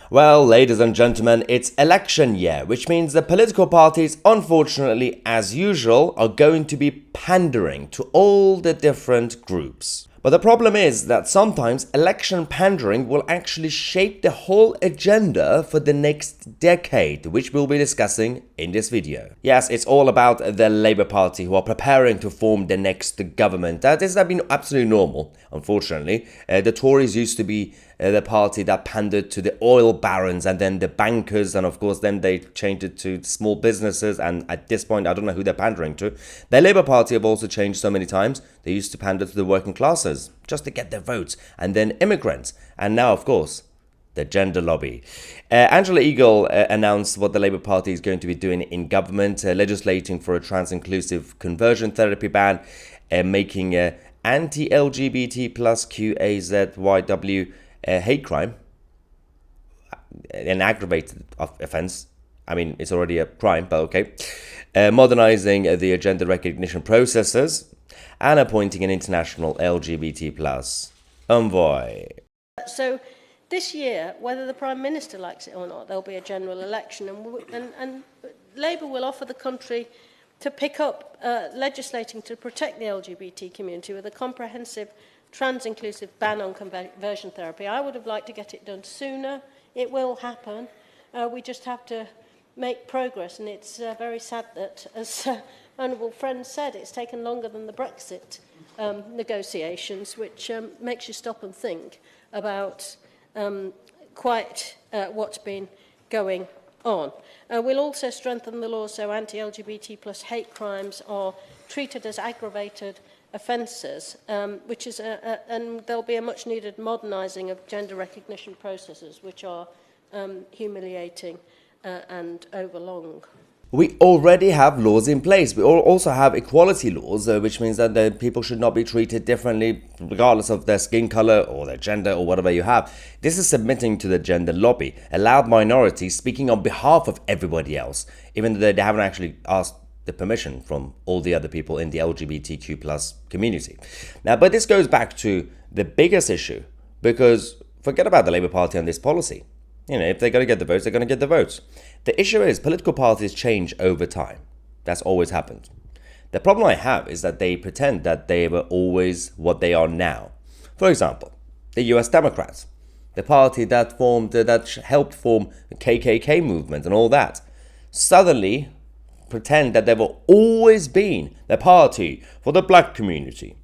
Well, ladies and gentlemen, it's election year, which means the political parties, unfortunately, as usual, are going to be pandering to all the different groups. But the problem is that sometimes election pandering will actually shape the whole agenda for the next decade, which we'll be discussing in this video. Yes, it's all about the Labour Party who are preparing to form the next government. This has been absolutely normal, unfortunately. The Tories used to be the party that pandered to the oil barons and then the bankers, and of course then they changed it to small businesses, and at this point I don't know who they're pandering to. The Labour Party have also changed so many times. They used to pander to the working classes just to get their votes, and then immigrants, and now of course the gender lobby. Angela Eagle announced what the Labour Party is going to be doing in government, legislating for a trans-inclusive conversion therapy ban, making anti-LGBT plus QAZYW hate crime an aggravated offence. I mean, it's already a crime, but okay. Modernizing the gender recognition processes and appointing an international LGBT plus envoy. So this year, whether the Prime Minister likes it or not, there'll be a general election, and Labour will offer the country to pick up legislating to protect the LGBT community with a comprehensive trans-inclusive ban on conversion therapy. I would have liked to get it done sooner. It will happen. We just have to make progress, and it's very sad that, as honourable friend said, it's taken longer than the Brexit negotiations, which makes you stop and think about what's been going on. We'll also strengthen the law so anti-LGBT plus hate crimes are treated as aggravated offences, which is and there'll be a much needed modernising of gender recognition processes, which are humiliating and overlong. We already have laws in place. We also have equality laws, which means that the people should not be treated differently regardless of their skin color or their gender or whatever you have. This is submitting to the gender lobby, a loud minority speaking on behalf of everybody else, even though they haven't actually asked the permission from all the other people in the LGBTQ plus community. Now, but this goes back to the biggest issue, because forget about the Labour Party and this policy. You know, if they're going to get the votes, they're going to get the votes. The issue is political parties change over time. That's always happened. The problem I have is that they pretend that they were always what they are now. For example, the US Democrats, the party that helped form the KKK movement and all that, suddenly pretend that they've always been the party for the black community.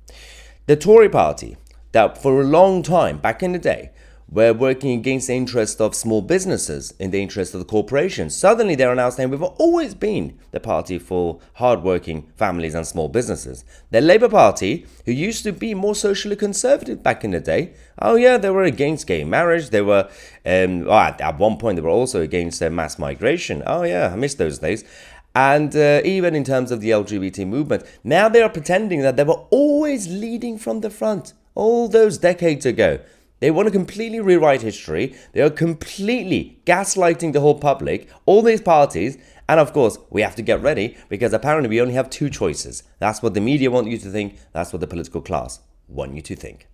The Tory party, that for a long time, back in the day, were working against the interest of small businesses in the interest of the corporations. Suddenly they're now saying we've always been the party for hardworking families and small businesses. The Labour Party, who used to be more socially conservative back in the day, oh yeah, they were against gay marriage. They were, at one point they were also against mass migration. Oh yeah, I miss those days. And even in terms of the LGBT movement, now they are pretending that they were always leading from the front all those decades ago. They want to completely rewrite history. They are completely gaslighting the whole public, all these parties. And of course, we have to get ready because apparently we only have two choices. That's what the media want you to think. That's what the political class want you to think.